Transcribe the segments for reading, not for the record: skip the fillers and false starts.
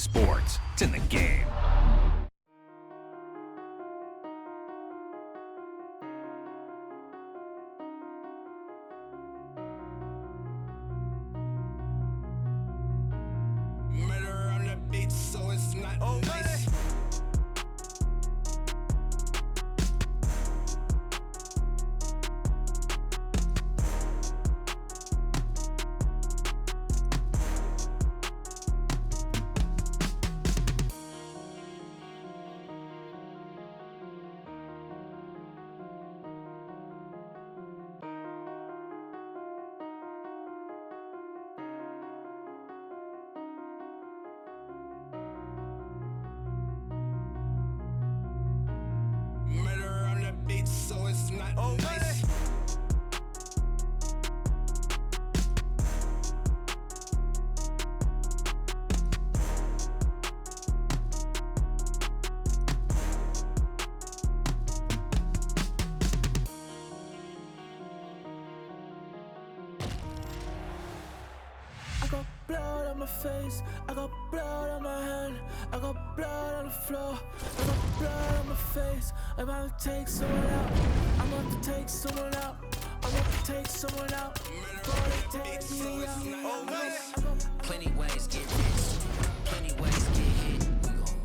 Sports, it's in the game. Murder on the beat, so it's not nice. Murder on the beat, so it's not nice. I got blood on my face, I got blood on my hand, I got blood on the floor, I got blood on my face. I'm about to take someone out, I'm about to take someone out, I'm about to take someone out. Before they take me out. Plenty ways get rich, plenty ways get hit.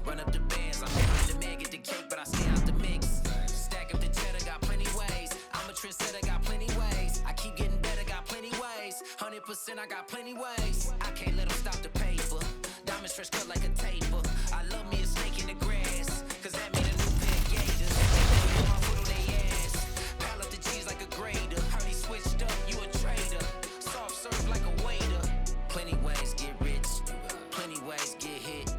Run up the bands, I'm behind the man, get the cake, but I stay out the mix. Stack up the cheddar, got plenty ways. I'm a trendsetter, got plenty ways. I keep getting better, got plenty ways. 100%, I got plenty ways. I can't let them stop the paper. Diamonds fresh cut like a taper. I love me a snake in the grass, cause that mean a new pair of gators. They put my foot on their ass. Pile up the cheese like a grater. Heard he switched up, you a traitor. Soft serve like a waiter. Plenty ways get rich, plenty ways get hit.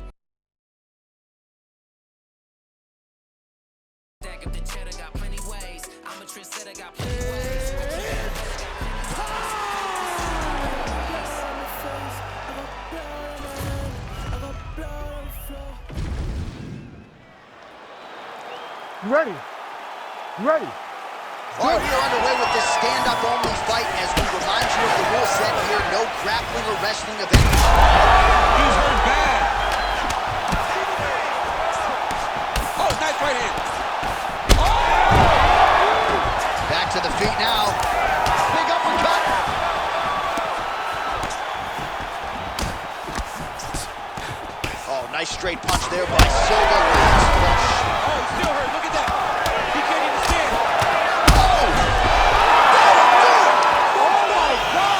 Stack up the cheddar, got plenty ways. I'm a trendsetter, got plenty ways. You ready? You ready? All right, we are underway with this stand-up only fight as we remind you of the rule set here. No grappling or wrestling of any kind. He's hurt bad. Oh, nice right hand. Back to the feet now. Big uppercut. Oh, nice straight punch there by Silva. Oh, he's still hurt. Look at that. He can't even stand. Oh! Oh, my God.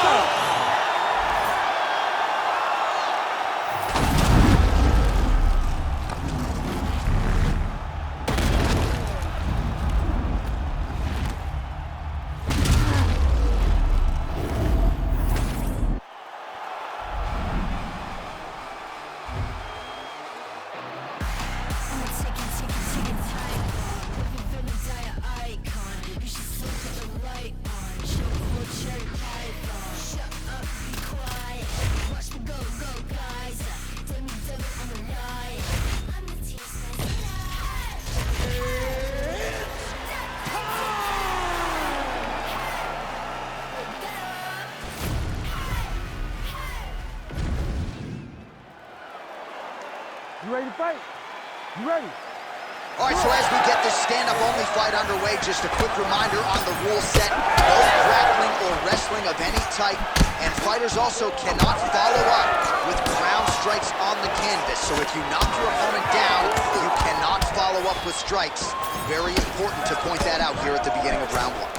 You ready to fight? You ready? All right, so as we get this stand-up only fight underway, just a quick reminder on the rule set. No grappling or wrestling of any type, and fighters also cannot follow up with ground strikes on the canvas. So if you knock your opponent down, you cannot follow up with strikes. Very important to point that out here at the beginning of round one.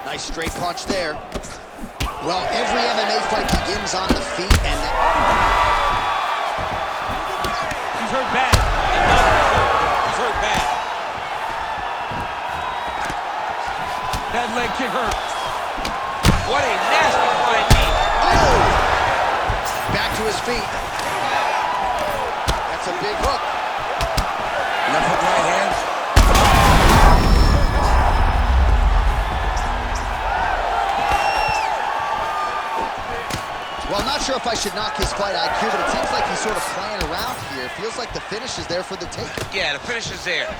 Nice straight punch there. Well, every MMA fight begins on the feet, and He's hurt bad. He's hurt bad. That leg kick hurt. What a nasty flying knee. oh! Back to his feet. That's a big hook. Left hook, right hand. Well, I'm not sure if I should knock his fight IQ, but it seems like he's sort of playing around here. It feels like the finish is there for the taking. Yeah, the finish is there.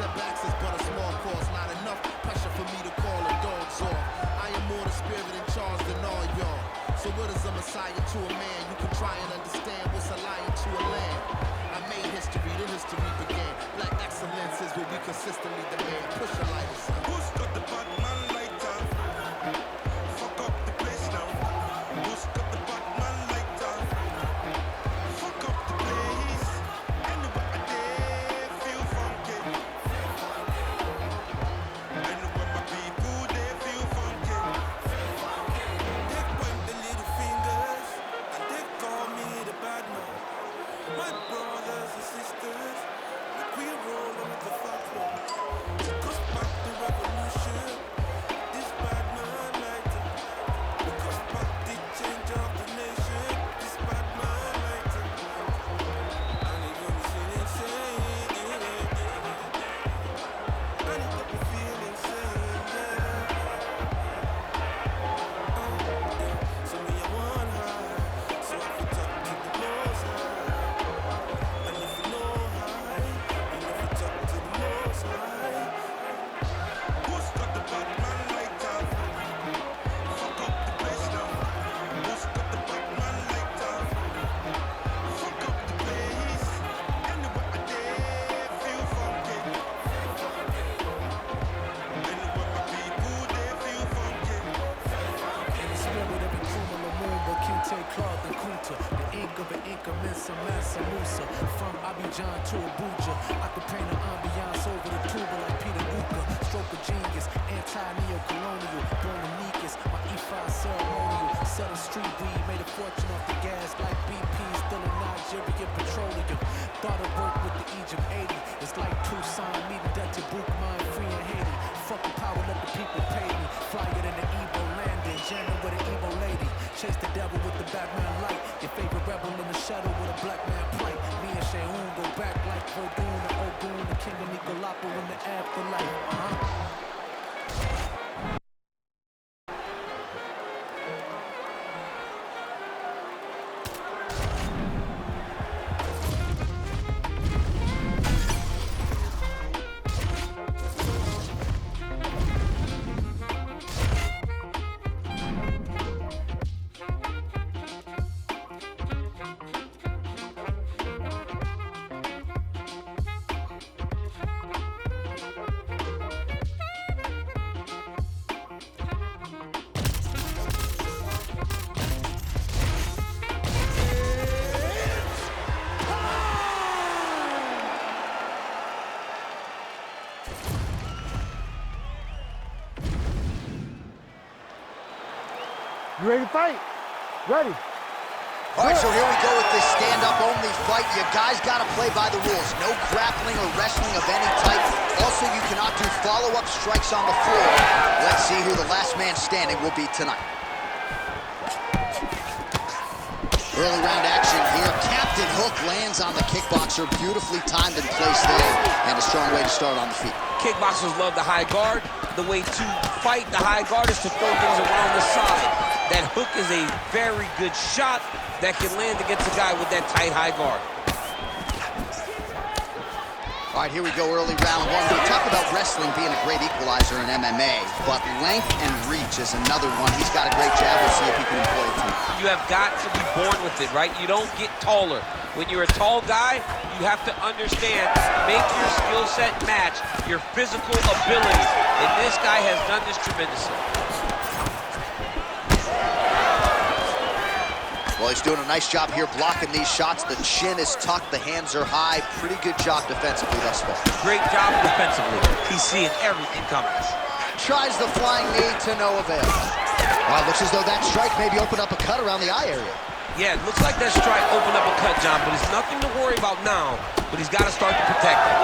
setbacks is but a small cause. Not enough pressure for me to call a dog's off. I am more the spirit in charge than all y'all. So what is a messiah to a man? You can try and understand what's a lion to a lamb. I made history, then history began. Black excellence is what we consistently demand. Push a lighter, son. Who's got the Batman lighter? Fuck up the place now. Who's got the Batman lighter? Fuck up the place. Anywhere I dare feel funky. Anywhere my people they feel funky. They point the little fingers and they call me the bad man. My brothers and sisters, like we roll on the fat road. Took us back the revolution. This bad man lighter. Took us back the change of the nation. This bad man lighter. And it got me feeling insane. And it got me feeling insane. So me I want high, so I can talk to the most high. And if you know high, you know if you talk to the most high. Who's got the Batman lighter? Fuck up the place now. Who's got the Batman lighter? Fuck up the place. Anywhere I dare feel funky. Anywhere my people they feel funky. In the spirit of Nkrumah Lumumba, Kinte, Claude, and Kunta, the ink of an Inca, Mensa, Mansa, Musa, from Abidjan to Abuja, I could paint an ambiance over the tuba like Peter Luca, stroke of genius, anti-neo-colonial, born amicus, my E5 ceremonial, selling street weed, made a fortune off the gas like BP, still in Nigerian petroleum, thought of work with the Egypt 80, it's like Tucson meeting Dutch Book, mine free in Haiti, fucking power, let the people pay me, flyer than the Igbo landing, jamming with an Igbo lady, chase the devil with the Batman light, your favorite rebel in the shadow with a black man plight, me and Shehu go back like Verdun and Ogun, the king of Nicolapo in the afterlife, You ready to fight? Ready. All right, so here we go with this stand-up only fight. You guys got to play by the rules. No grappling or wrestling of any type. Also, you cannot do follow-up strikes on the floor. Let's see who the last man standing will be tonight. Early round action here. Captain Hook lands on the kickboxer. Beautifully timed and placed there. And a strong way to start on the feet. Kickboxers love the high guard. The way to fight the high guard is to throw things around the side. That hook is a very good shot that can land against a guy with that tight high guard. All right, here we go, early round one. We talk about wrestling being a great equalizer in MMA, but length and reach is another one. He's got a great jab. We'll see if he can employ it tonight. You have got to be born with it, right? You don't get taller. When you're a tall guy, you have to understand, make your skill set match your physical abilities. And this guy has done this tremendously. Well, he's doing a nice job here blocking these shots. The chin is tucked, the hands are high. Pretty good job defensively thus far. Great job defensively. He's seeing everything coming. Tries the flying knee to no avail. Wow, looks as though that strike maybe opened up a cut around the eye area. Yeah, it looks like that strike opened up a cut, John, but it's nothing to worry about now, but he's got to start to protect it.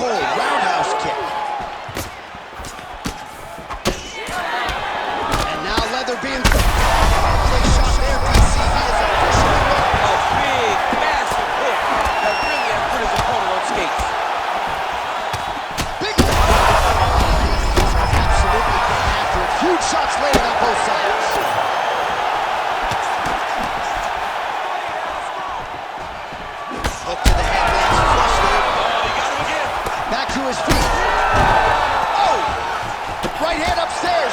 Oh, roundhouse kick. And now leather being... Quick shot there, DC. He is officially won. A big, massive hook that really has put his opponent on skates. Big absolutely getting after it. Huge shots landed on both sides. to his feet. Oh! Right hand upstairs.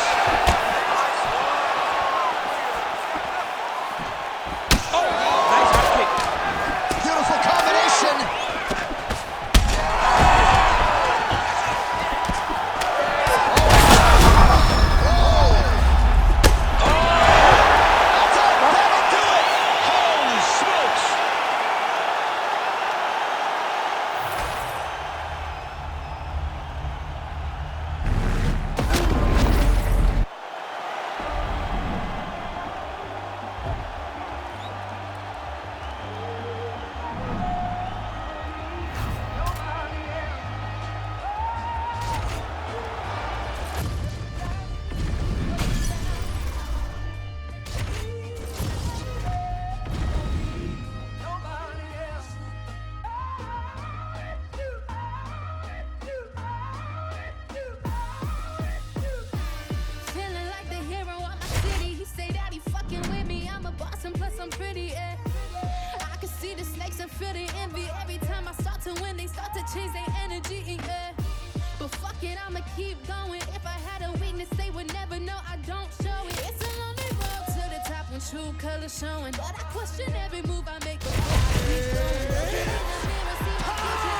Oh, nice high kick. Beautiful combination. Feeling like the hero of my city. He say that he fucking with me. I'm a boss and plus I'm pretty, yeah. I can see the snakes and feel the envy. Every time I start to win, they start to change their energy, yeah. But fuck it, I'ma keep going. If I had a weakness, they would never know I don't show it. It's a lonely road to the top when true colors showing. But I question every move I make before I keep going. Looking in the mirror, see my future.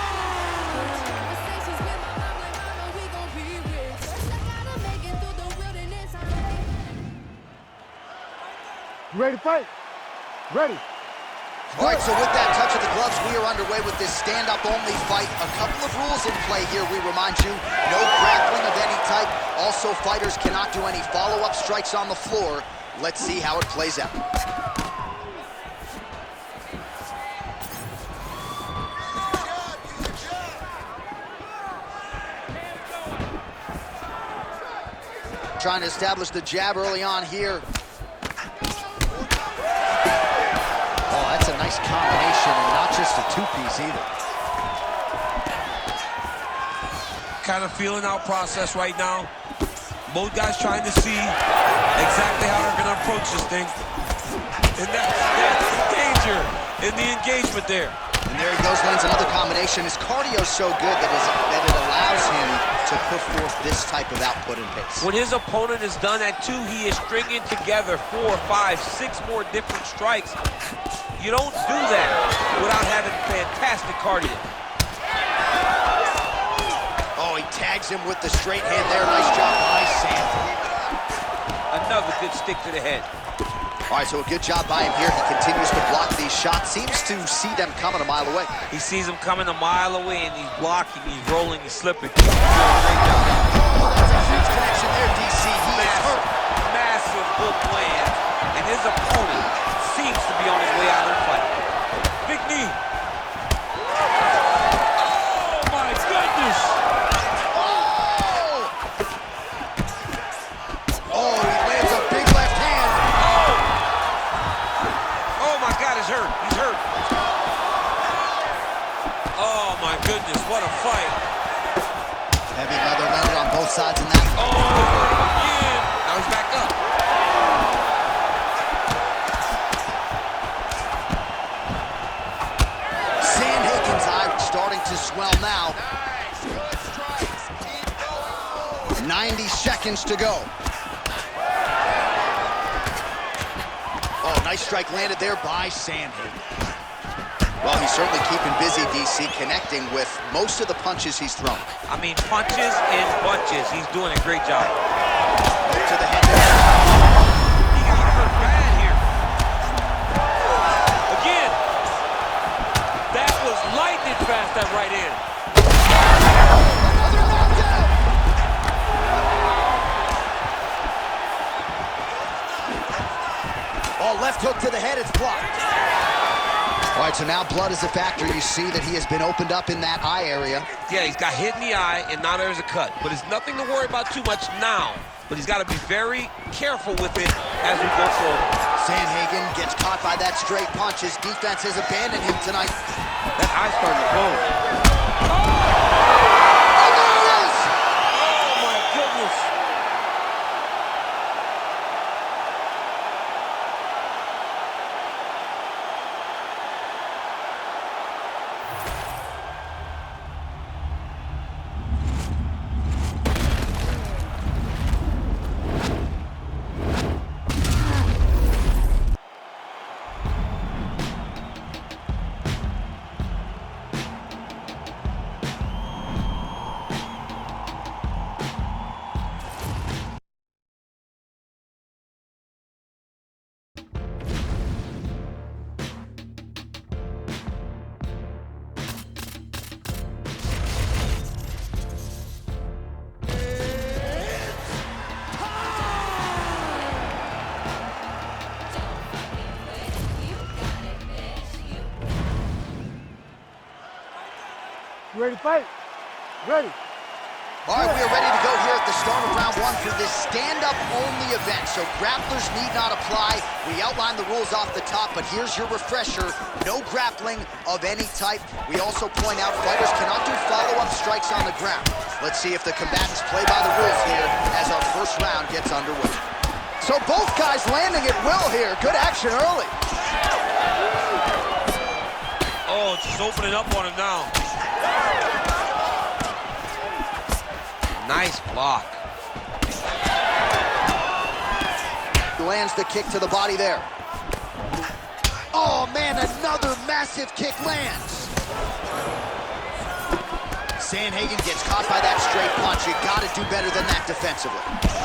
Conversations with my mom, like, mama, we gon' be rich. First I gotta make it through the wilderness. I'm ready. You ready to fight? Ready. All right, so with that touch of the gloves, we are underway with this stand-up only fight. A couple of rules in play here, we remind you. No grappling of any type. Also, fighters cannot do any follow-up strikes on the floor. Let's see how it plays out. Trying to establish the jab early on here. Oh, that's a nice combination, and not just a two-piece either. Kind of feeling out process right now. Both guys trying to see exactly how they're going to approach this thing. And that's danger in the engagement there. And there he goes, lands another combination. His cardio's so good that it allows him to put forth this type of output and pace. When his opponent is done at 2, he is stringing together 4, 5, 6 more different strikes. You don't do that without having fantastic cardio. Oh, he tags him with the straight hand there. Nice job by Sam. Another good stick to the head. All right, so a good job by him here. He continues to block these shots. Seems to see them coming a mile away. He sees them coming a mile away, and he's blocking, he's rolling, he's slipping. He's doing a great job. Oh, that's a huge connection there, DC. He is hurt. Massive hook lands, and his opponent seems to be on his way out of the fight. Big knee. Oh, my goodness. Oh, he lands a big left hand. Oh, my God, he's hurt. He's hurt. Oh, my goodness, what a fight. Heavy leather landed on both sides in that. Oh, again. Now he's back up. Sandhagen's eye starting to swell now. 90 seconds to go. Oh, nice strike landed there by Sandhagen. Well, he's certainly keeping busy, DC, connecting with most of the punches he's thrown. I mean, punches and bunches. He's doing a great job. Right to the head there. He got hurt bad here. Again. That was lightning fast, that right hand. Another knockdown. Oh, left hook to the head, it's blocked. All right, so now blood is a factor. You see that he has been opened up in that eye area. Yeah, he's got hit in the eye, and now there's a cut. But it's nothing to worry about too much now. But he's got to be very careful with it as we go forward. Sandhagen gets caught by that straight punch. His defense has abandoned him tonight. That eye's starting to close. And there it is! Oh, my goodness. You ready to fight? Ready. All right, we are ready to go here at the start of round one for this stand-up-only event, so grapplers need not apply. We outlined the rules off the top, but here's your refresher. No grappling of any type. We also point out fighters cannot do follow-up strikes on the ground. Let's see if the combatants play by the rules here as our first round gets underway. So both guys landing at will here. Good action early. Oh, just opening up on him now. Nice block. Lands the kick to the body there. Oh man, another massive kick lands. Sandhagen gets caught by that straight punch. You gotta do better than that defensively.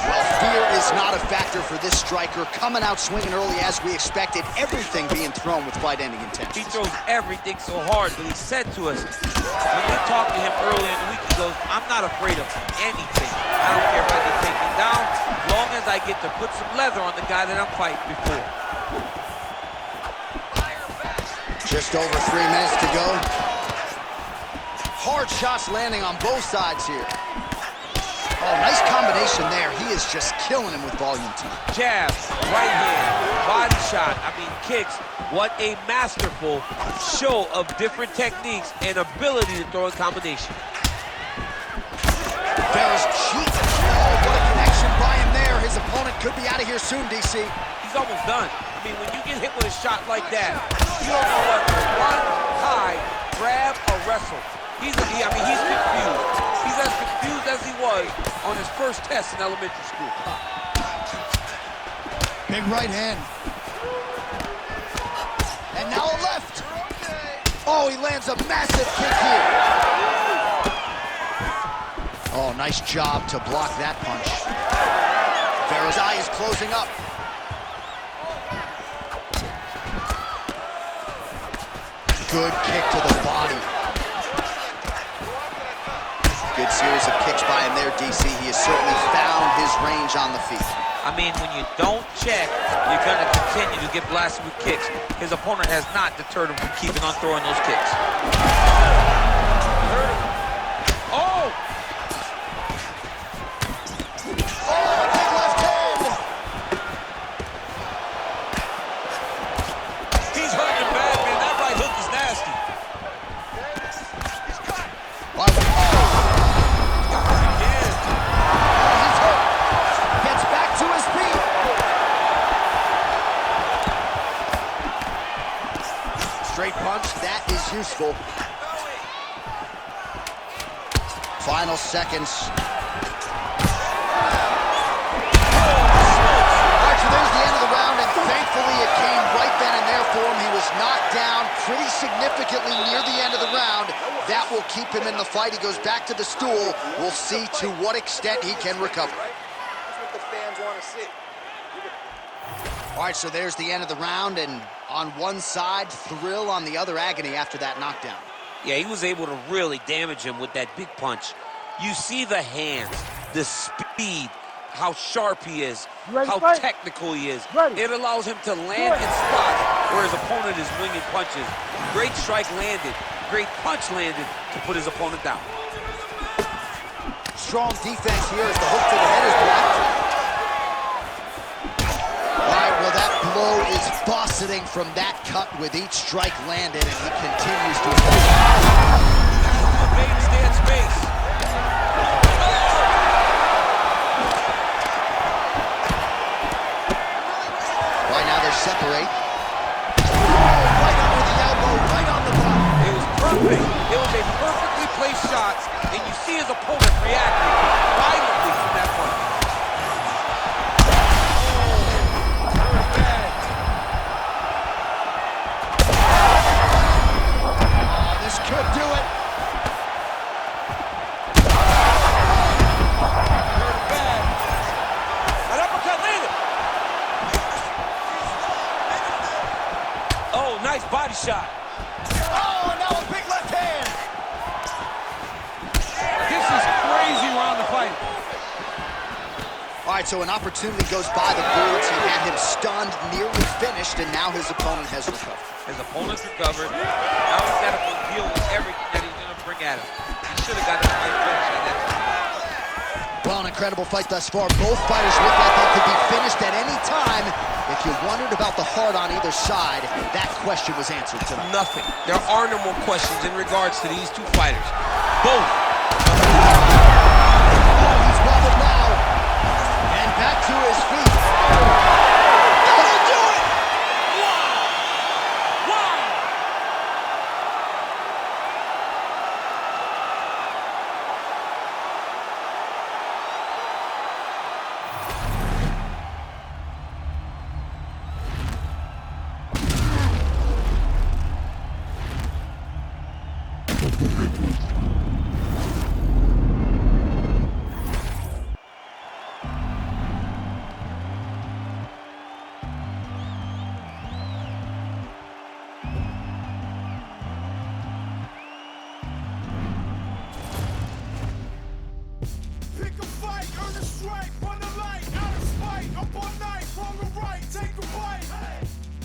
Well, fear is not a factor for this striker. Coming out swinging early as we expected. Everything being thrown with fight-ending intent. He throws everything so hard, but he said to us, when we talked to him earlier in the week, he goes, I'm not afraid of anything. I don't care if I get taken down, as long as I get to put some leather on the guy that I'm fighting before. Just over 3 minutes to go. Hard shots landing on both sides here. Oh, nice combination there. He is just killing him with volume too. Jab, right hand, body shot, kicks. What a masterful show of different techniques and ability to throw in combination. Bella's cheek. Oh, what a connection by him there. His opponent could be out of here soon, DC. He's almost done. When you get hit with a shot like that, you don't know what to run, hide, grab, or wrestle. He's confused. He's as confused as he was on his first test in elementary school. Big right hand. And now a left. Oh, he lands a massive kick here. Oh, nice job to block that punch. Vera's eye is closing up. Good kick to the body. Good series of kicks by him there, DC. He has certainly found his range on the feet. When you don't check, you're going to continue to get blasted with kicks. His opponent has not deterred him from keeping on throwing those kicks. Oh! Oh, big left hand! He's hurting bad, man. That right hook is nasty. He's hurt. Gets back to his feet. Straight punch, that is useful. Final seconds. Alright, so there's the end of the round, and thankfully it came right then and there for him. He was knocked down pretty significantly near the end of the round. That will keep him in the fight. He goes back to the stool. We'll see to what extent he can recover. That's what the fans want to see. Alright, so there's the end of the round, and on one side, thrill, on the other, agony after that knockdown. Yeah, he was able to really damage him with that big punch. You see the hands, the speed, how sharp he is, how technical he is. It allows him to land in spots where his opponent is winging punches. Great strike landed, great punch landed to put his opponent down. Strong defense here as the hook to the head is blocked. All right, well, that blow is buffeting from that cut with each strike landed, and he continues to... Made him stay in space. Right now they separate. Right under the elbow, right on the button. It was perfect. It was a perfectly placed shot, and you see his opponent reacting violently from that punch. This could do it. An uppercut landed. Oh, nice body shot. Oh, and now a big left hand. This is crazy round to fight. All right, so an opportunity goes by the boards. He had him stunned, nearly finished, and now his opponent has recovered. His opponent's recovered. Now he's got to deal with everything that he's going to bring at him. He should have got the right finish at that time. Well, an incredible fight thus far. Both fighters look like they could be finished at any time. If you wondered about the heart on either side, that question was answered tonight. Nothing. There are no more questions in regards to these two fighters. Both. He's wobbled now. And back to his feet. That'll do it! Pick a fight, earn a strike, run the light, out of spite, up all night, wrong or right, take a bite.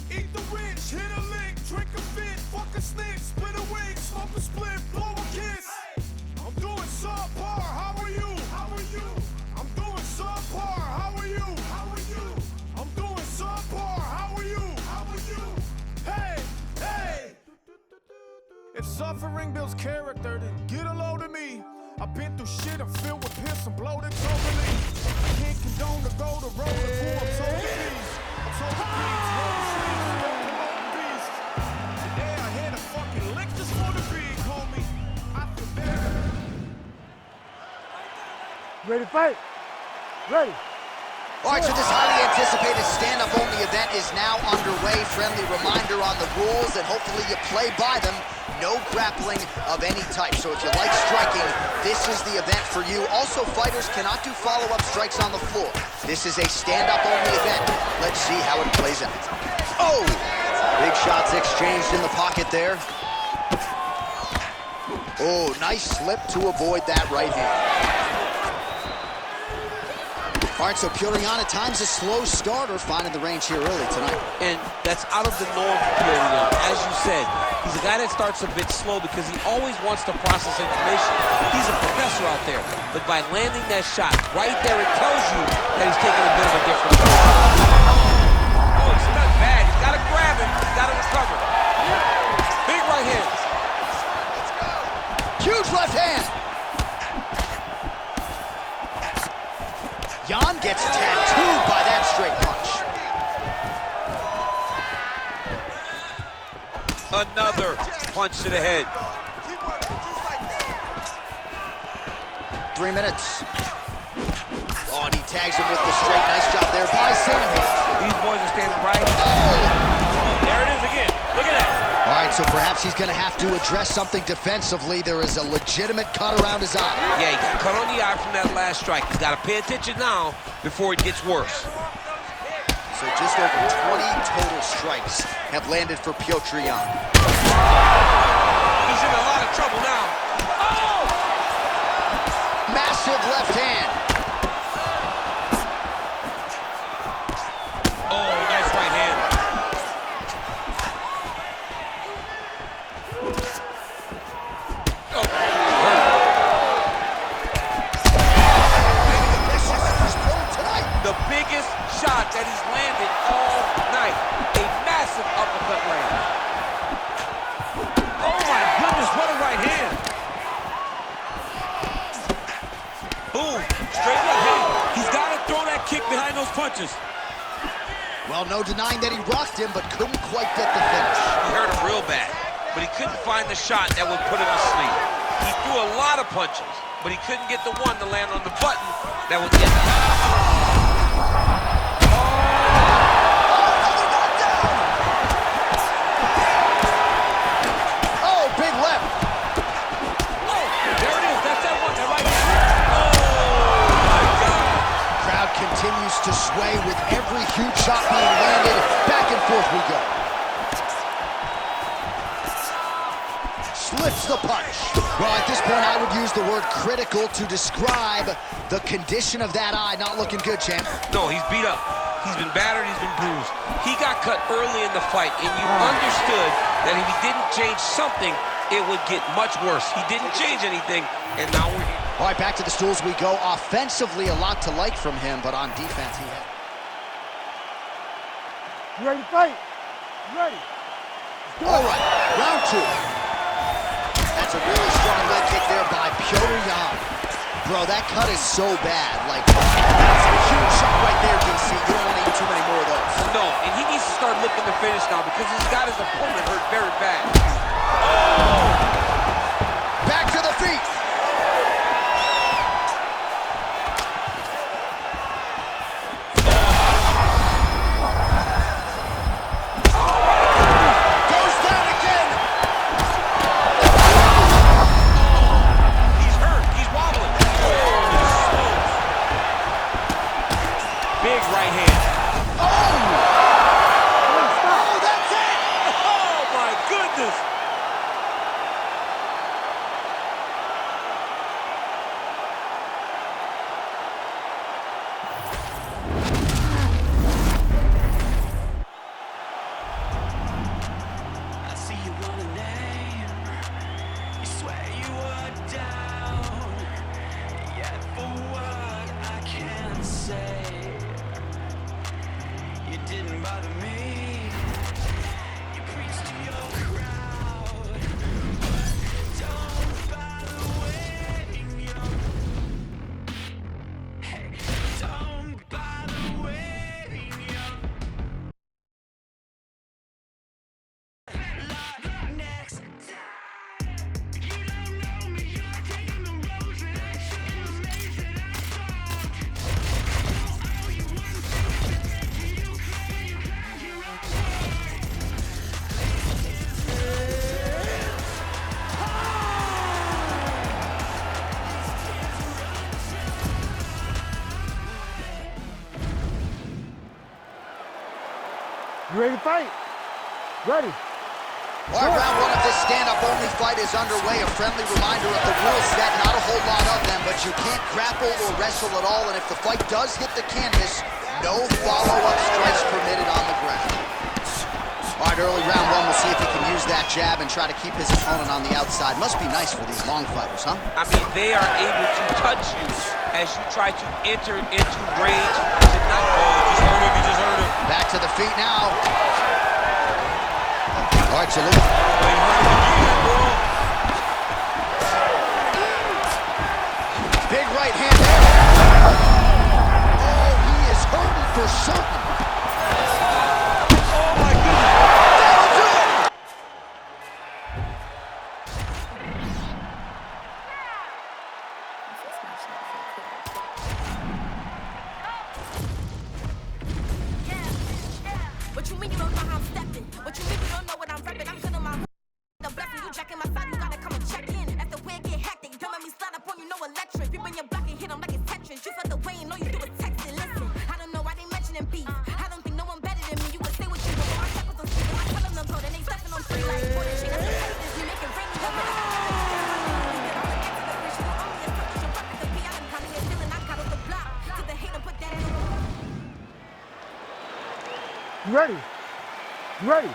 Eat the rich, hit a lick, drink a fit, fuck a snitch, split a wig, smoke a split, blow a kiss. I'm doing subpar, how are you? How are you? I'm doing subpar, how are you? How are you? I'm doing subpar, how are you? How are you? Hey, hey! If suffering builds character, then get a load of me. I've been through shit, I'm filled with piss, I'm bloated totally. I can't condone to go the road of who I'm told to be. I'm told to be, roll the sleeves, don't promote the beast. Today I had a fucking lick just for the big, homie. I feel better. Ready to fight? Ready. All right, so this highly anticipated stand-up only event is now underway. Friendly reminder on the rules, and hopefully you play by them. No grappling of any type. So if you like striking, this is the event for you. Also, fighters cannot do follow-up strikes on the floor. This is a stand-up only event. Let's see how it plays out. Oh! Big shots exchanged in the pocket there. Oh, nice slip to avoid that right hand. All right, so Pyotr at times a slow starter, finding the range here early tonight. And that's out of the norm for Pyotr. As you said, he's a guy that starts a bit slow because he always wants to process information. He's a professor out there. But by landing that shot right there, it tells you that he's taking a bit of a different approach. Oh, he's stuck bad. He's got to grab him. He's got to recover. Big right hand. Huge left hand. Jan gets tattooed by that straight punch. Another punch to the head. 3 minutes. Oh, and he tags him with the straight. Nice job there by Sandhagen. These boys are standing right. Oh, there it is again. Look at that. All right, so perhaps he's going to have to address something defensively. There is a legitimate cut around his eye. Yeah, he got cut on the eye from that last strike. He's got to pay attention now before it gets worse. So just over 20 total strikes have landed for Pyotr Jan. He's in a lot of trouble now. Oh! Massive left hand. Oh, nice right hand. The biggest shot that he's landed all night. A massive uppercut land. Oh my goodness, what a right hand. Boom, straight left hand. He's got to throw that kick behind those punches. Well, no denying that he rocked him, but couldn't quite get the finish. He hurt him real bad, but he couldn't find the shot that would put him to sleep. He threw a lot of punches, but he couldn't get the one to land on the button that would get him. Continues to sway with every huge shot being landed. Back and forth we go. Slips the punch. Well, at this point, I would use the word critical to describe the condition of that eye. Not looking good, champ. No, he's beat up. He's been battered, he's been bruised. He got cut early in the fight, and you understood that if he didn't change something, it would get much worse. He didn't change anything, and now we're here. All right, back to the stools we go. Offensively, a lot to like from him, but on defense, he had... You ready to fight? Ready. All right, round 2. That's a really strong leg kick there by Pyongyang. Bro, that cut is so bad. Like, that's a huge shot right there, DC. You don't want to eat too many more of those. No, and he needs to start looking to finish now because he's got his opponent hurt very bad. Oh! Back to the feet. Big right hand. Oh, that's it! Oh, my goodness. I see you want a name. You swear you were down. Yet for what I can't say, you didn't bother me. You preached to your crowd. Don't bother waiting your... Hey, don't bother waiting your... Next time. You don't know me, you're taking the rose and I'm shaking the maze that I thought. Oh, you want to you claim you got your own You ready to fight? Ready. All right, round 1 of this stand-up-only fight is underway. A friendly reminder of the rule set. Not a whole lot of them, but you can't grapple or wrestle at all. And if the fight does hit the canvas, no follow-up strikes permitted on the ground. All right, early round 1, we'll see if he can use that jab and try to keep his opponent on the outside. Must be nice for these long fighters, huh? I mean, they are able to touch you as you try to enter into range to not... Oh, just heard him, he just heard him. Back to the feet now. All right, so look. Big right hand there. Oh, he is hurting for certain. Oh, my goodness. That'll do it. What you mean you don't know how I'm stepping? What you mean you don't know what I'm repping? I'm feeling my the blessing you jacking my side, you gotta come and check in. As the way get hectic, don't make me slide up on you, no electric. People in your block and hit them like it's Tetris. You felt the way and all you do is texting. Listen, I don't know why they mentioning beef. I don't think no one better than me. You would say what you want, my check was on speed. I tell them no go, then they stepping on free like boy, that shit. That's the haters, you make it rain in your mouth. You ready? You ready?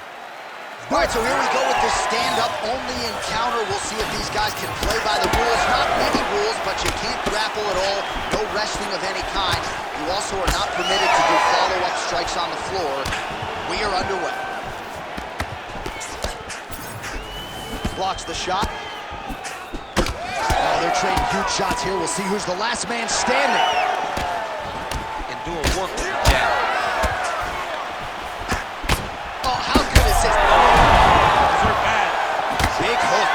All right, so here we go with this stand-up-only encounter. We'll see if these guys can play by the rules. Not many rules, but you can't grapple at all. No wrestling of any kind. You also are not permitted to do follow-up strikes on the floor. We are underway. Blocks the shot. Oh, they're trading huge shots here. We'll see who's the last man standing. And doing work with the jab. Oh, how good is this? Those are bad. Big hook.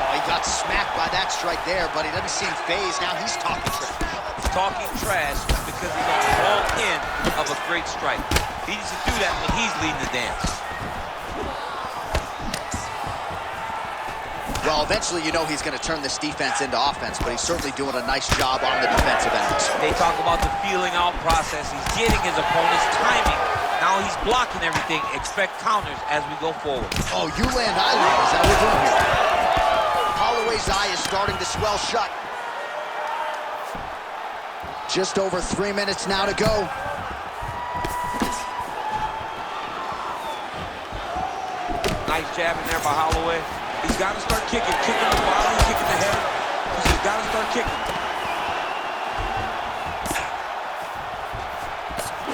Oh, he got smacked by that strike there, but he doesn't seem phased. Now he's talking trash. Talking trash because he's on the wrong end of a great strike. He needs to do that when he's leading the dance. Well, eventually you know he's going to turn this defense into offense, but he's certainly doing a nice job on the defensive end. They talk about the feeling out process. He's getting his opponent's timing. Now he's blocking everything. Expect counters as we go forward. Oh, you land, I land. Is that what we're doing here? Holloway's eye is starting to swell shut. Just over 3 minutes now to go. Nice jab in there by Holloway. He's got to start kicking the body, kicking the head. He's got to start kicking.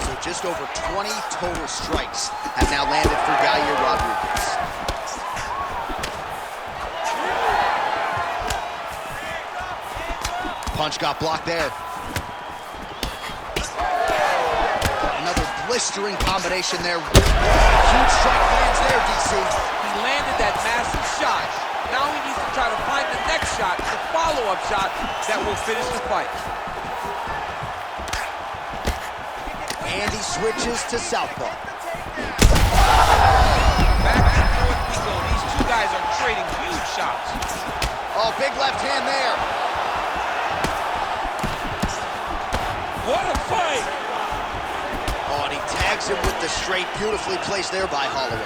So just over 20 total strikes have now landed for Yair Rodriguez. Punch got blocked there. Another blistering combination there. Huge strike lands there, DC. He landed that massive shot. Now he needs to try to find the next shot, the follow-up shot that will finish the fight. And he switches to southpaw. Back and forth we go. These two guys are trading huge shots. Oh, big left hand there. What a fight! Oh, and he tags him with the straight, beautifully placed there by Holloway.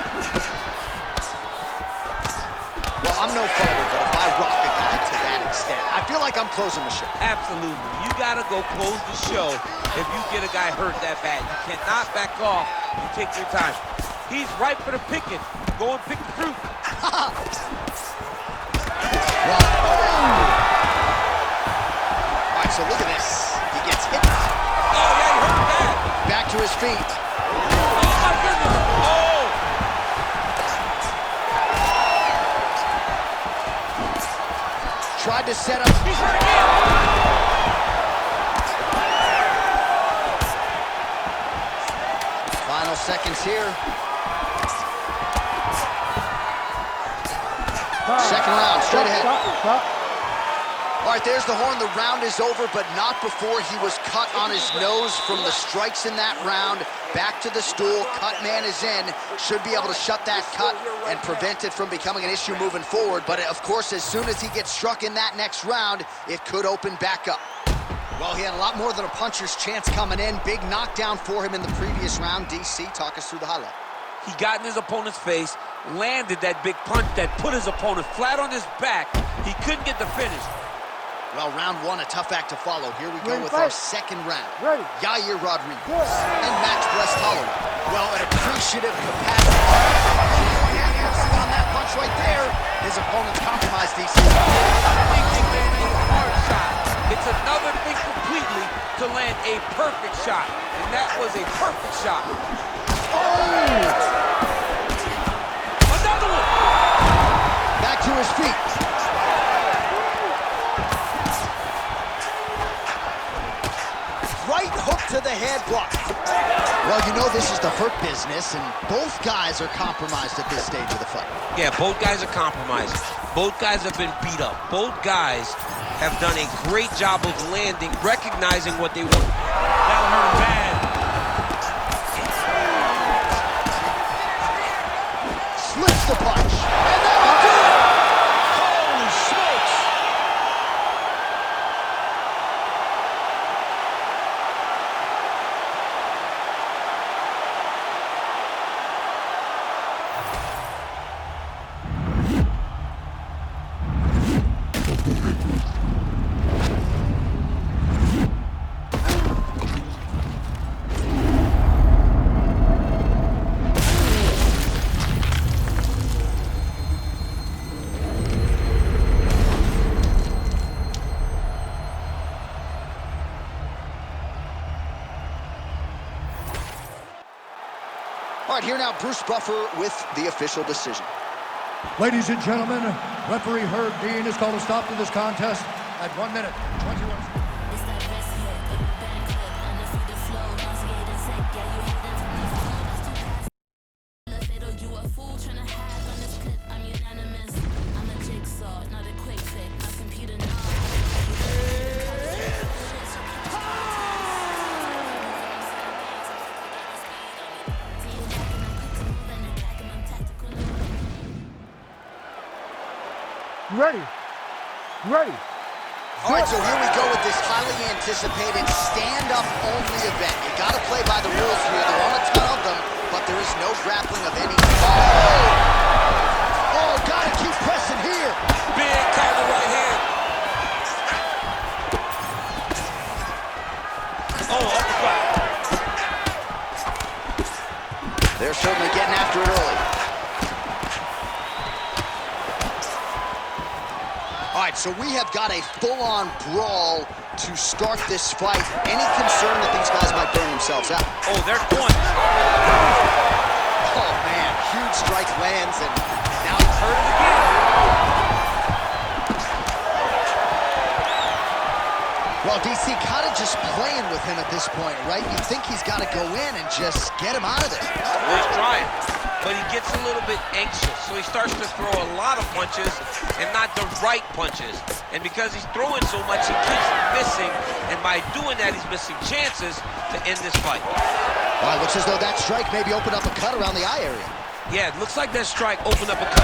Well, I'm no fighter, but if I rock a guy to that extent, I feel like I'm closing the show. Absolutely. You gotta go close the show if you get a guy hurt that bad. You cannot back off and take your time. He's ripe for the picking. Go and pick the fruit. Well, all right, so look at this. He gets hit. Oh, yeah, he hurt that. Back to his feet. Oh, my goodness. Oh! Tried to set up. He's hurt again. Final seconds here. Second round, straight ahead. Stop. All right, there's the horn. The round is over, but not before he was cut on his nose from the strikes in that round. Back to the stool. Cut man is in. Should be able to shut that cut and prevent it from becoming an issue moving forward. But, of course, as soon as he gets struck in that next round, it could open back up. Well, he had a lot more than a puncher's chance coming in. Big knockdown for him in the previous round. DC, talk us through the highlight. He got in his opponent's face, landed that big punch that put his opponent flat on his back. He couldn't get the finish. Well, round one, a tough act to follow. Here we go with our second round. Ready. Yair Rodriguez and Max Blessed Holloway. Well, an appreciative capacity. On that punch right there, his opponent's compromised, DC. Thinking land a hard shot. It's another thing completely to land a perfect shot. And that was a perfect shot. Oh! Another one! Back to his feet. Right hook to the head block. Well, you know this is the hurt business, and both guys are compromised at this stage of the fight. Yeah, both guys are compromised. Both guys have been beat up. Both guys have done a great job of landing, recognizing what they want. That hurt bad. Slips the punch. And that will do it! Holy smokes! All right, here now, Bruce Buffer with the official decision. Ladies and gentlemen, referee Herb Dean has called a stop to this contest at 1 minute, 21 seconds. Ready. All right, so here we go with this highly anticipated stand-up only event. You got to play by the rules here. There aren't a ton of them, but there is no grappling of any. Oh, got to keep pressing here. Big counter right hand. Oh, uppercut. They're certainly getting after it early. So we have got a full-on brawl to start this fight. Any concern that these guys might burn themselves out? Oh, they're going. Oh, man, huge strike lands, and now he's hurt it again. Well, DC kind of just playing with him at this point, right? You think he's got to go in and just get him out of there. Well, he's trying, but he gets a little bit anxious, so he starts to throw a lot of punches and not the right punches. And because he's throwing so much, he keeps missing, and by doing that, he's missing chances to end this fight. Well, it looks as though that strike maybe opened up a cut around the eye area. Yeah, it looks like that strike opened up a cut.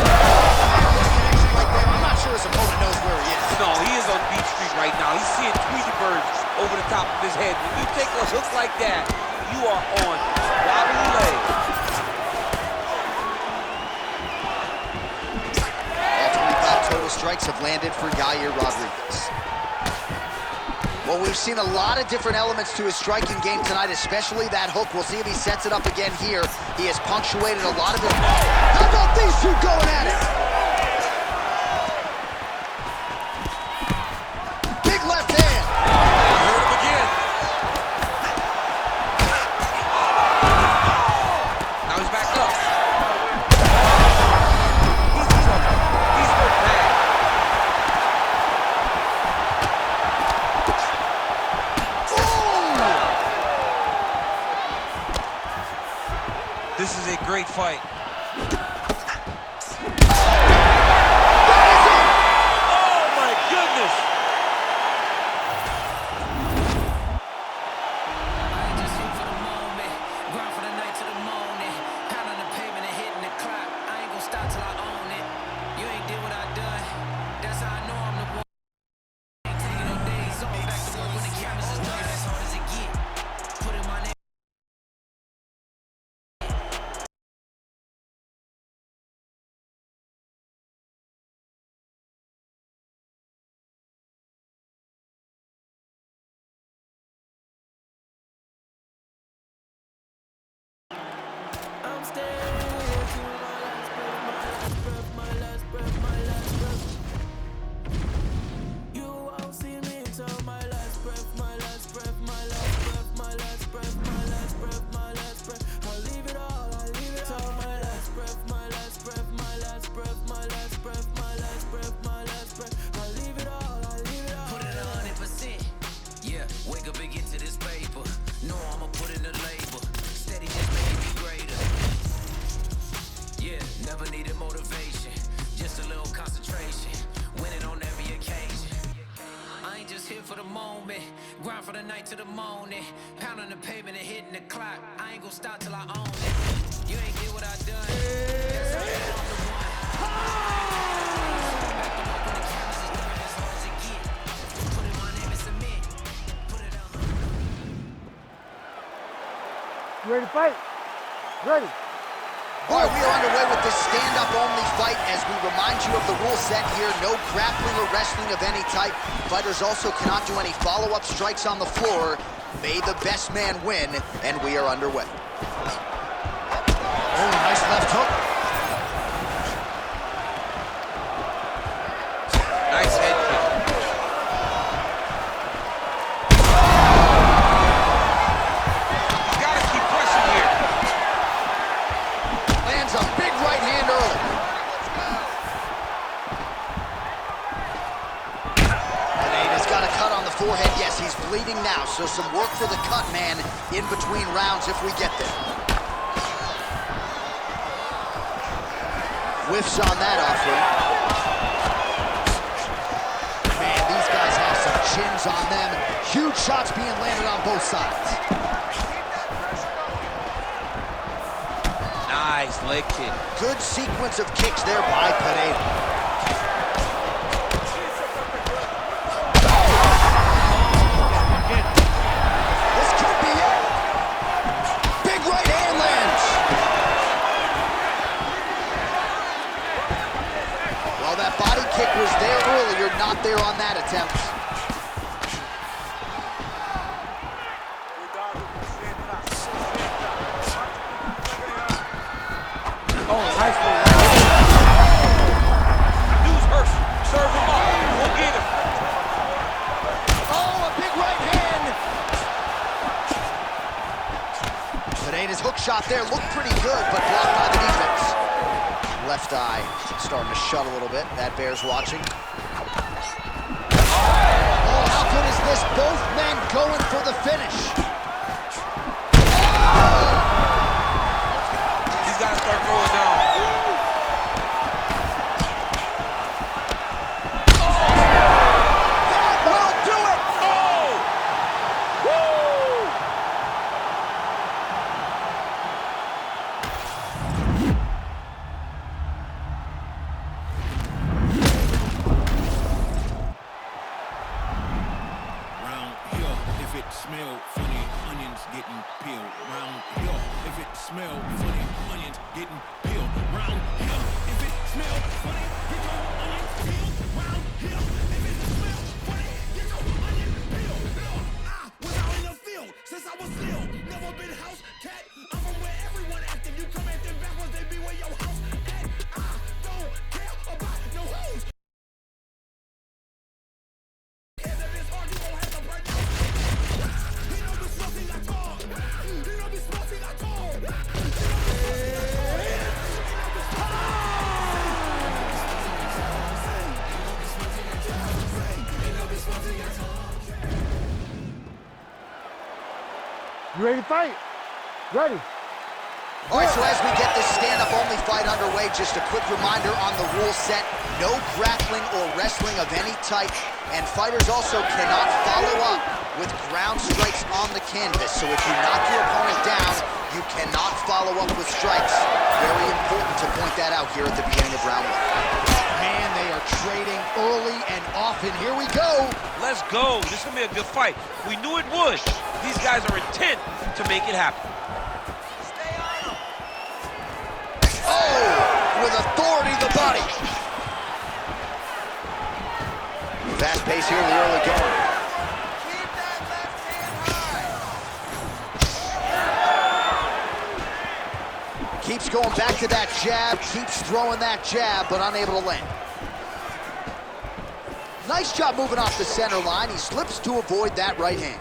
I'm not sure his opponent knows where he is. No, he is on Beach Street right now. He's seeing Tweety birds over the top of his head. When you take a hook like that, you are on wobbly legs. All 25 total strikes have landed for Yair Rodriguez. Well, we've seen a lot of different elements to his striking game tonight, especially that hook. We'll see if he sets it up again here. He has punctuated a lot of it. How about these two going at it? Big left hand. Hurt him again. Now he's back up. He's in trouble. He's hurt bad. This is a great fight. Oh my goodness! I ain't just here for the moment, grind for the night to the morning, pound on the pavement and hitting the clock. I ain't gonna stop till I own it. You ain't did what I done, that's how I know I'm the one. Ain't taking no days off, back to work when the cameras is done, as hard as it get. Put in my name. I'm staying here till my last breath, my last breath, my last breath, my last breath. You won't see me until my last breath, my last breath, my last breath, my last breath, my last breath, my last breath. I'll leave it all, I'll leave it all. My last breath, my last breath, my last breath, my last breath, my last breath, my last breath. I'll leave it all, I'll leave it all. Put it 100%. Yeah, wake up and get to this paper. No, I'ma put in the labor. Steady just making me greater. Yeah, never needed motivation. Just a little concentration. Winning on every occasion. I ain't just here for the moment. Grind for the night to the morning. Pound on the pavement and hitting the clock. I ain't gonna stop till I own it. You ain't did what I done. That's how I know I'm the one. Back to work when the cameras is done, as hard as it get. Put in my name and submit. Put it on. You ready to fight? Ready. All right, we are underway with this stand-up-only fight. As we remind you of the rule set here, no grappling or wrestling of any type. Fighters also cannot do any follow-up strikes on the floor. May the best man win, and we are underway. Oh, nice left hook. Nice head kick. You gotta keep pressing here. Lands a big right hand early. Pineda's got a cut on the forehead. Yes, he's bleeding now, so some work for the cut man in between rounds if we get there. Whiffs on that offering. Man, these guys have some chins on them. Huge shots being landed on both sides. Nice leg kick. Good sequence of kicks there by Pineda. This could be it. Big right hand lands. Well, that body kick was there earlier, not there on that attempt. Oh, nice one. Dude's hurt. Serve him up. Go get him. shot there looked pretty good, but blocked by the defense. Left eye starting to shut a little bit. That bears watching. Oh, how good is this? Both men going for the finish. He's got to start throwing now. Smell funny, onions getting peeled. Round here, if it smell funny, onions getting peeled. Round here, if it smell funny, get your onions peeled. Round here, if it smell funny, get your onions peeled. I was out in the field since I was little. Never been house cat. I'm from where everyone active. You come at them backwards, they be where your house at. I don't care about no hoes. You ready to fight? Ready. All right, so as we get this stand-up only fight underway, just a quick reminder on the rule set: no grappling or wrestling of any type, and fighters also cannot follow up with ground strikes on the canvas. So if you knock your opponent down, you cannot follow up with strikes. Very important to point that out here at the beginning of round one. Man, they are trading early and often. Here we go. Let's go. This is going to be a good fight. We knew it would. These guys are intent to make it happen. Oh, with authority, the body. Fast pace here in the early going. Keep that left hand high. Keeps going back to that jab, keeps throwing that jab, but unable to land. Nice job moving off the center line. He slips to avoid that right hand.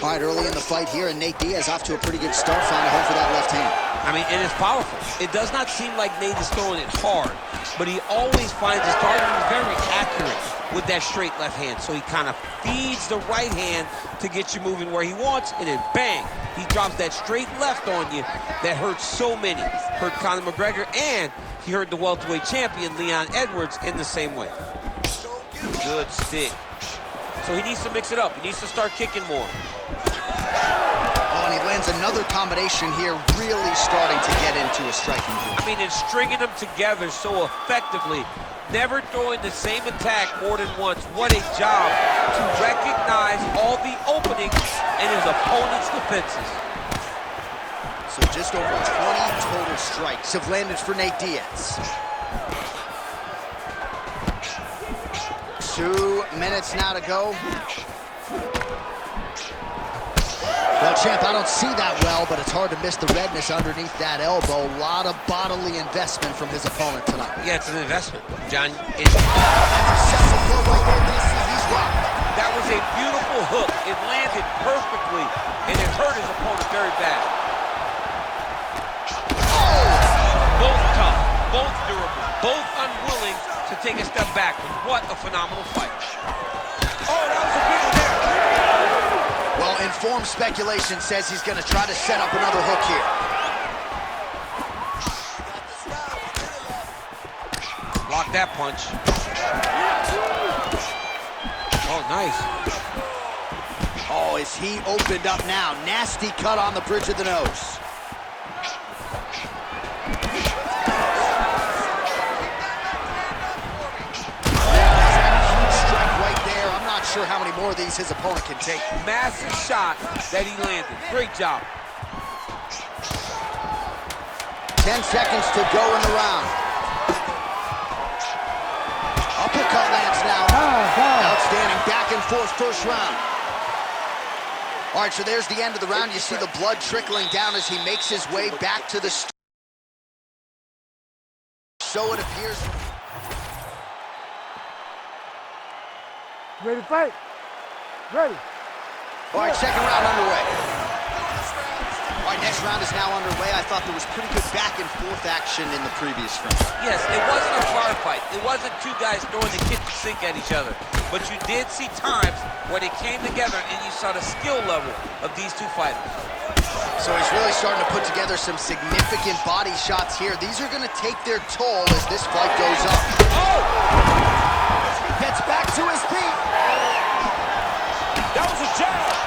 All right, early in the fight here, and Nate Diaz off to a pretty good start, found a home for that left hand. I mean, and it's powerful. It does not seem like Nate is throwing it hard, but he always finds his target. He's very accurate with that straight left hand. So he kind of feeds the right hand to get you moving where he wants, and then bang, he drops that straight left on you that hurts so many. Hurt Conor McGregor, and he hurt the welterweight champion, Leon Edwards, in the same way. Good stick. So he needs to mix it up. He needs to start kicking more. Oh, and he lands another combination here, really starting to get into a striking groove. I mean, and stringing them together so effectively, never throwing the same attack more than once. What a job to recognize all the openings in his opponent's defenses. So just over 20 total strikes have landed for Nate Diaz. 2 minutes now to go. Well, champ, I don't see that well, but it's hard to miss the redness underneath that elbow. A lot of bodily investment from his opponent tonight. Yeah, it's an investment, John. That was a beautiful hook. It landed perfectly, and it hurt his opponent very bad. Both tough, both durable, both unwilling to take a step back. What a phenomenal fight. Oh, that was a big one there. Well, informed speculation says he's going to try to set up another hook here. Block that punch. Oh, nice. Oh, is he opened up now? Nasty cut on the bridge of the nose. Sure how many more of these his opponent can take. Massive shot that he landed. Great job. 10 seconds to go in the round. Uppercut lands now. Outstanding back and forth first round. All right, so there's the end of the round. You see the blood trickling down as he makes his way back to the so it appears. Ready to fight? Ready. All right, second round underway. All All right, next round is now underway. I thought there was pretty good back and forth action in the previous round. Yes, it wasn't a bar fight. It wasn't two guys throwing the kitchen sink at each other. But you did see times where they came together and you saw the skill level of these two fighters. So he's really starting to put together some significant body shots here. These are going to take their toll as this fight goes up. Oh! Gets back to his feet. That was a jab.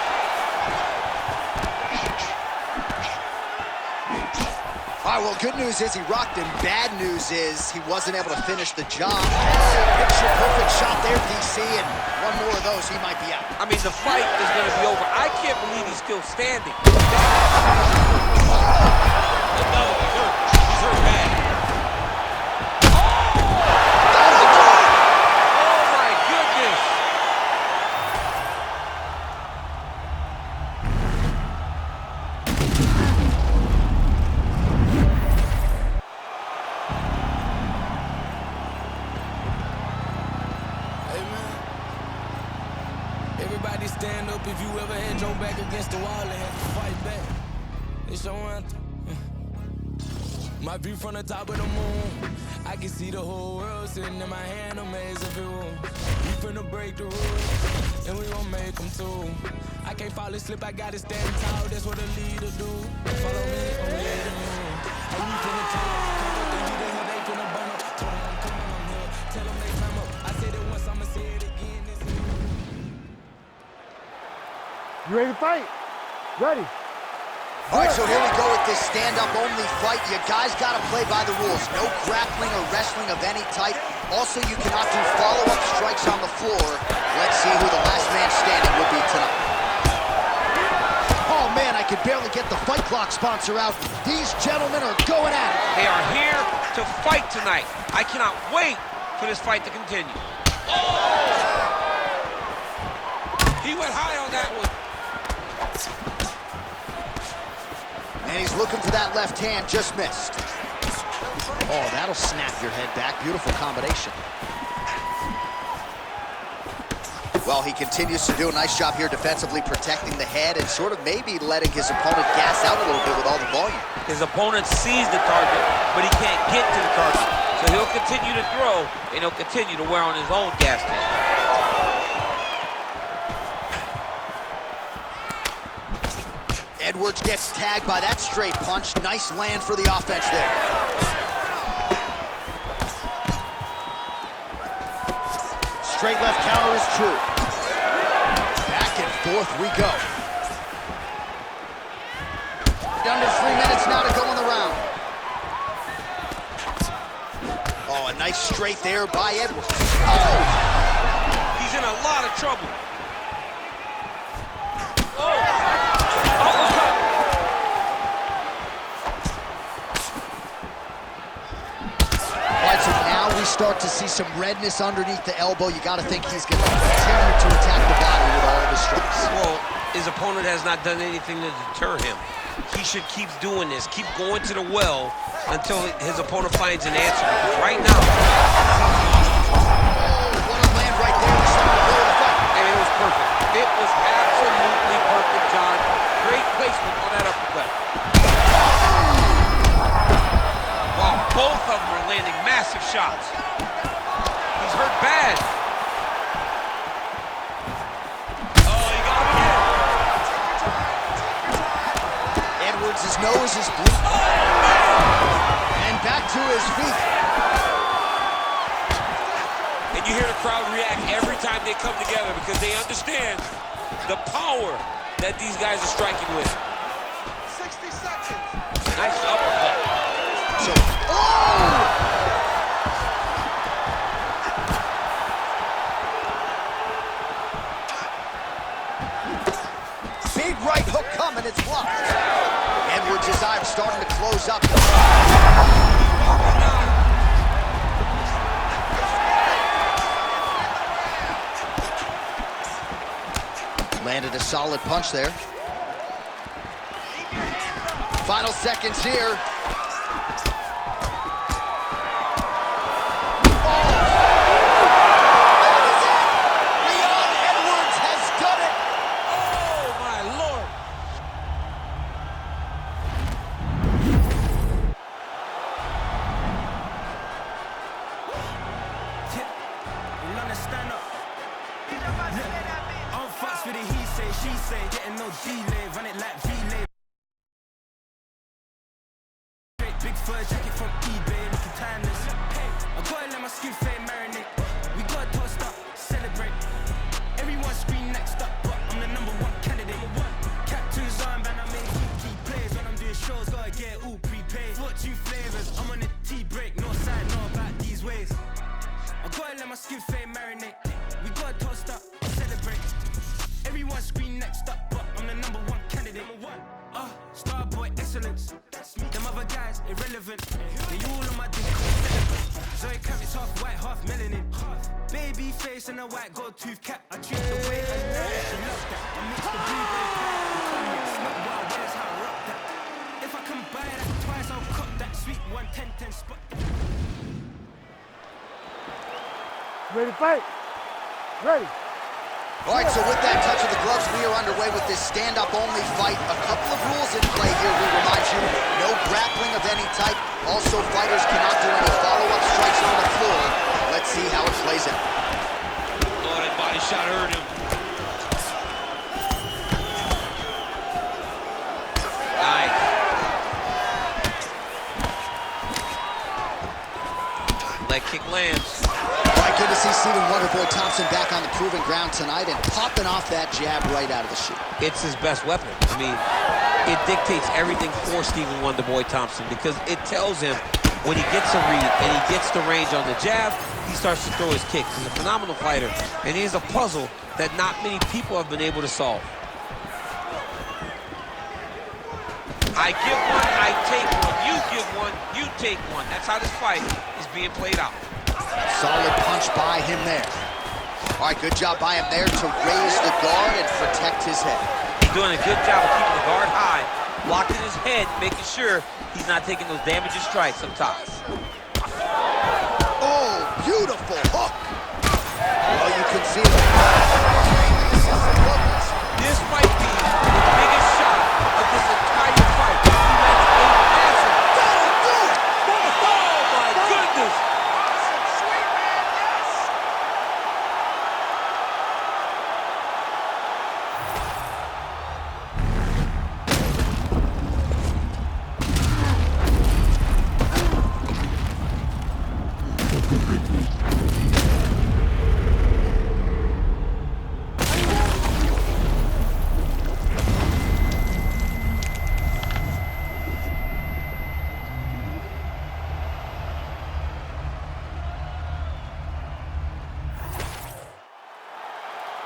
All right, well, good news is he rocked him. Bad news is he wasn't able to finish the job. Picture-perfect shot there, DC, and one more of those, he might be out. I mean, the fight is going to be over. I can't believe he's still standing. Another one hurt. He's hurt bad. Oh, my goodness. Everybody stand up if you ever had your back against the wall and had to fight back. It's your anthem. My view from the top of the moon, I can see the whole world sitting in my hand, amazed if it room. We finna break the rules, and we gon' make them too. I can't fall asleep, I gotta stand tall, that's what a leader do. Follow me, I'm leading you. And we finna turn up, come up the heater, here they finna burn up. Told them, come on, I'm here, tell them they climb up. I said it once, I'ma say it again. You ready to fight? Ready. All right, so here we go with this stand-up-only fight. You guys got to play by the rules. No grappling or wrestling of any type. Also, you cannot do follow-up strikes on the floor. Let's see who the last man standing will be tonight. Oh, man, I could barely get the Fight Clock sponsor out. These gentlemen are going at it. They are here to fight tonight. I cannot wait for this fight to continue. Oh! He went high on that one. And he's looking for that left hand, just missed. Oh, that'll snap your head back. Beautiful combination. Well, he continues to do a nice job here defensively protecting the head and sort of maybe letting his opponent gas out a little bit with all the volume. His opponent sees the target, but he can't get to the target. So he'll continue to throw, and he'll continue to wear on his own gas tank. Edwards gets tagged by that straight punch. Nice land for the offense there. Straight left counter is true. Back and forth we go. Under 3 minutes now to go in the round. Oh, a nice straight there by Edwards. Oh! He's in a lot of trouble. Start to see some redness underneath the elbow. You got to think he's going to continue to attack the body with all of his strikes. Well, his opponent has not done anything to deter him. He should keep doing this, keep going to the well until his opponent finds an answer. Because right now, what a land right there to start the middle of the fight. And it was perfect. It was absolutely perfect, John. Great placement on that uppercut. Wow, both of them are landing massive shots. He's hurt bad. Oh, he got him again. Edwards' nose is bleeding. And back to his feet. And you hear the crowd react every time they come together because they understand the power that these guys are striking with. 60 seconds. Nice uppercut. So, oh! Big right hook coming, it's blocked. Edwards' eyes starting to close up. Landed a solid punch there. Final seconds here. I'm fucks with it, he say, she say, getting no delay, run it like relay. Big fur jacket from eBay, looking timeless. I gotta let my skin fade marinate. We gotta toast up, celebrate. Everyone scream next up, but I'm the #1 candidate. Captain's armband, I make key plays when I'm doing shows. Gotta get all prepaid. 42 flavors, I'm on a tea break. No side, no about these ways. I gotta let my skin fade marinate. We gotta toast up, celebrate. Everyone scream next up, but I'm the #1 candidate. Starboy excellence. Them other guys irrelevant. They all on my dick. Zoe Kravitz half white, half melanin. Baby face and a white gold tooth cap. I choose the way I love that. I mix the blueberry pie. Smoke wild, where's how I rock that. If I can buy that twice, I'll cop that sweet 110 spot. Ready to fight? Ready. All right, so with that touch of the gloves, we are underway with this stand-up-only fight. A couple of rules in play here, we remind you. No grappling of any type. Also, fighters cannot do any follow-up strikes on the floor. Let's see how it plays out. Oh, that body shot hurt him. Nice. Leg kick lands. Good to see Stephen Wonderboy Thompson back on the proving ground tonight and popping off that jab right out of the chute. It's his best weapon. I mean, it dictates everything for Stephen Wonderboy Thompson because it tells him when he gets a read and he gets the range on the jab, he starts to throw his kicks. He's a phenomenal fighter, and he's a puzzle that not many people have been able to solve. I give one, I take one. You give one, you take one. That's how this fight is being played out. Solid punch by him there. All right, good job by him there to raise the guard and protect his head. He's doing a good job of keeping the guard high, blocking his head, making sure he's not taking those damaging strikes up top. Oh, beautiful hook. Oh, you can feel it. This might be the biggest shot of this entire fight. He lands a massive. That'll do it. Oh, my goodness.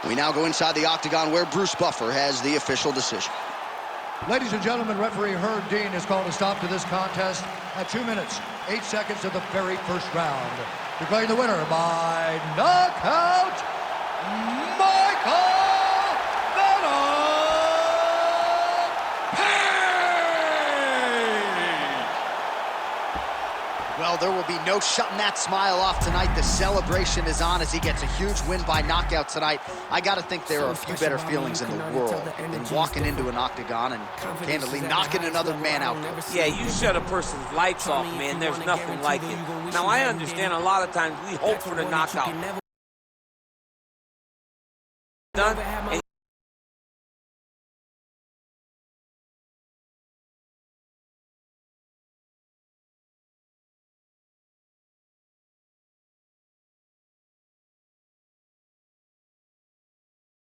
We now go inside the octagon where Bruce Buffer has the official decision. Ladies and gentlemen, referee Herb Dean has called a stop to this contest at 2 minutes, 8 seconds of the very first round. Declaring the winner by knockout, Michael Well, there will be no shutting that smile off tonight. The celebration is on as he gets a huge win by knockout tonight. I got to think there are a few better feelings in the world than walking into an octagon and candidly knocking another man out. Yeah, you shut a person's lights off, man. There's nothing like it. Now, I understand a lot of times we hope for the knockout. Done.